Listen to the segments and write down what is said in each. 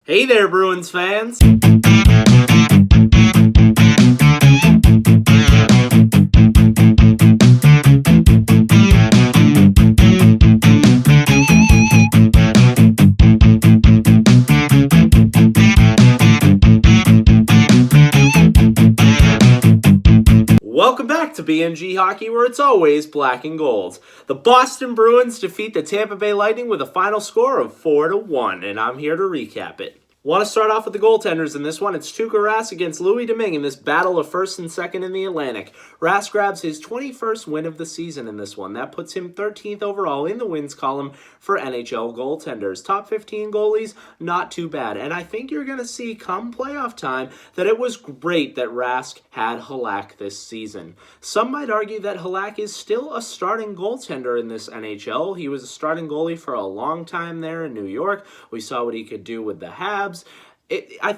Hey there, Bruins fans! Welcome back to BNG Hockey, where it's always black and gold. The Boston Bruins defeat the Tampa Bay Lightning with a final score of 4-1, and I'm here to recap it. Want to start off with the goaltenders in this one. It's Tuukka Rask against Louis Domingue in this battle of first and second in the Atlantic. Rask grabs his 21st win of the season in this one. That puts him 13th overall in the wins column for NHL goaltenders. Top 15 goalies, not too bad. And I think you're going to see come playoff time that it was great that Rask had Halak this season. Some might argue that Halak is still a starting goaltender in this NHL. He was a starting goalie for a long time there in New York. We saw what he could do with the Habs.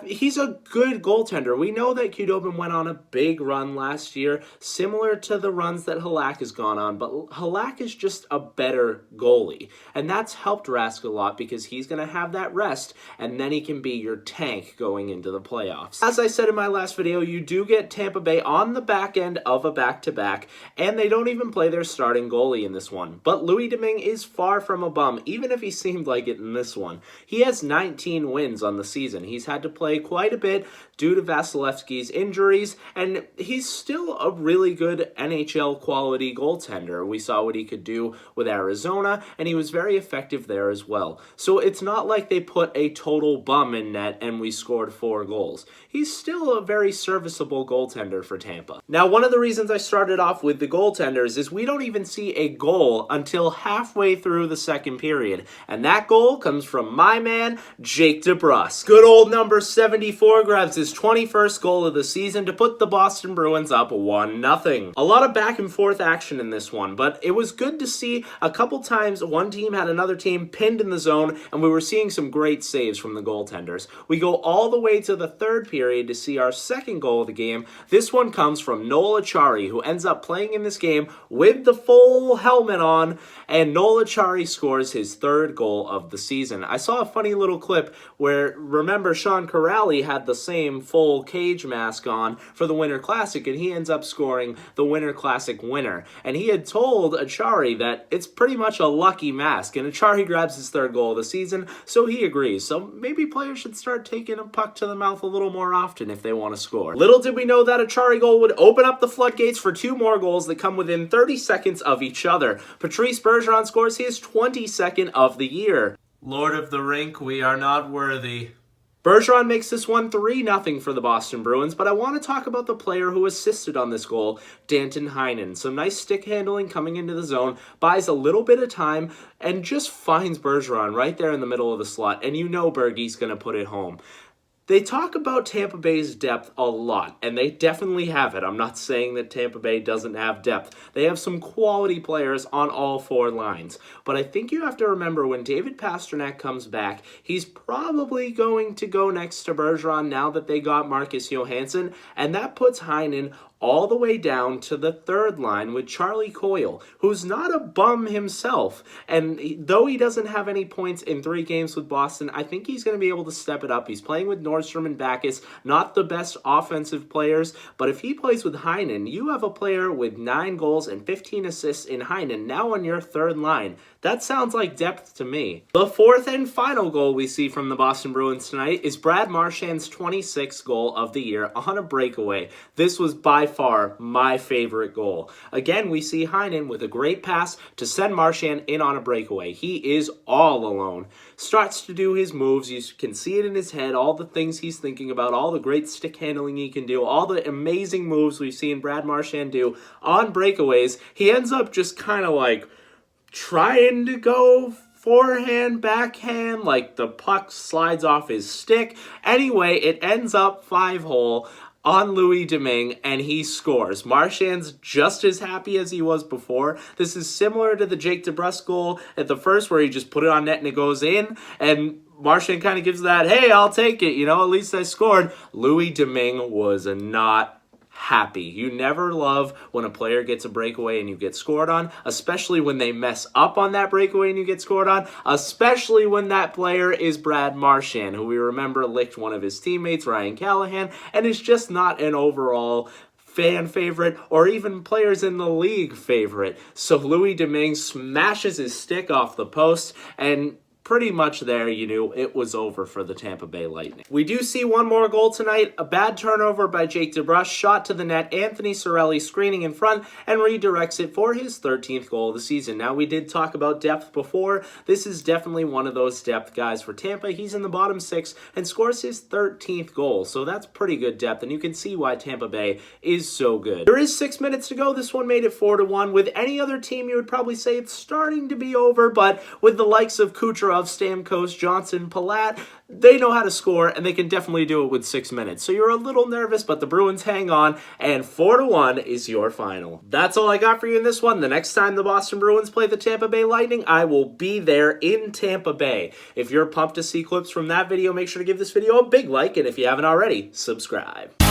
He's a good goaltender. We know that Khudobin went on a big run last year, similar to the runs that Halak has gone on, but Halak is just a better goalie, and that's helped Rask a lot because he's going to have that rest, and then he can be your tank going into the playoffs. As I said in my last video, you do get Tampa Bay on the back end of a back-to-back, and they don't even play their starting goalie in this one, but Louis Domingue is far from a bum, even if he seemed like it in this one. He has 19 wins on the season. He's had to play quite a bit due to Vasilevsky's injuries, and he's still a really good NHL quality goaltender. We saw what he could do with Arizona, and he was very effective there as well. So it's not like they put a total bum in net and we scored 4 goals. He's still a very serviceable goaltender for Tampa. Now, one of the reasons I started off with the goaltenders is we don't even see a goal until halfway through the second period, and that goal comes from my man, Jake Debrusk. Good old number 74 grabs his 21st goal of the season to put the Boston Bruins up 1-0. A lot of back and forth action in this one, but it was good to see a couple times one team had another team pinned in the zone, and we were seeing some great saves from the goaltenders. We go all the way to the third period to see our second goal of the game. This one comes from Noel Acciari, who ends up playing in this game with the full helmet on, and Noel Acciari scores his third goal of the season. I saw a funny little clip where, remember, Sean Corrali had the same full cage mask on for the Winter Classic, and he ends up scoring the Winter Classic winner. And he had told Acciari that it's pretty much a lucky mask, and Acciari grabs his third goal of the season, so he agrees. So maybe players should start taking a puck to the mouth a little more often if they want to score. Little did we know that Acciari goal would open up the floodgates for 2 more goals that come within 30 seconds of each other. Patrice Bergeron scores his 22nd of the year. Lord of the Rink, we are not worthy. Bergeron makes this one 3-0 for the Boston Bruins, but I want to talk about the player who assisted on this goal, Danton Heinen. Some nice stick handling coming into the zone, buys a little bit of time, and just finds Bergeron right there in the middle of the slot, and you know Bergie's going to put it home. They talk about Tampa Bay's depth a lot, and they definitely have it. I'm not saying that Tampa Bay doesn't have depth. They have some quality players on all 4 lines. But I think you have to remember when David Pastrnak comes back, he's probably going to go next to Bergeron now that they got Marcus Johansson, and that puts Heinen all the way down to the third line with Charlie Coyle, who's not a bum himself. And though he doesn't have any points in 3 games with Boston, I think he's going to be able to step it up. He's playing with Nordstrom and Backes, not the best offensive players, but if he plays with Heinen, you have a player with 9 goals and 15 assists in Heinen now on your third line. That sounds like depth to me. The fourth and final goal we see from the Boston Bruins tonight is Brad Marchand's 26th goal of the year on a breakaway. This was by far my favorite goal. Again, we see Heinen with a great pass to send Marchand in on a breakaway. He is all alone. Starts to do his moves. You can see it in his head, all the things he's thinking about, all the great stick handling he can do, all the amazing moves we've seen Brad Marchand do on breakaways. He ends up just kind of like trying to go forehand, backhand, like the puck slides off his stick. Anyway, it ends up 5-hole on Louis Domingue, and he scores. Marchand's just as happy as he was before. This is similar to the Jake Debrusk goal at the first where he just put it on net and it goes in, and Marchand kind of gives that, hey, I'll take it, at least I scored. Louis Domingue was not happy. You never love when a player gets a breakaway and you get scored on, especially when they mess up on that breakaway and you get scored on, especially when that player is Brad Marchand, who we remember licked one of his teammates, Ryan Callahan, and is just not an overall fan favorite or even players in the league favorite. So Louis Domingue smashes his stick off the post, and pretty much there, you knew it was over for the Tampa Bay Lightning. We do see one more goal tonight. A bad turnover by Jake Debrusk, shot to the net, Anthony Cirelli screening in front, and redirects it for his 13th goal of the season. Now, we did talk about depth before. This is definitely one of those depth guys for Tampa. He's in the bottom 6 and scores his 13th goal, so that's pretty good depth, and you can see why Tampa Bay is so good. There is 6 minutes to go. This one made it 4-1. With any other team, you would probably say it's starting to be over, but with the likes of Kucherov, Stamkos, Johnson, Palat, they know how to score, and they can definitely do it with 6 minutes. So you're a little nervous, but the Bruins hang on, and 4-1 is your final. That's all I got for you in this one. The next time the Boston Bruins play the Tampa Bay Lightning, I will be there in Tampa Bay. If you're pumped to see clips from that video, make sure to give this video a big like, and if you haven't already, subscribe.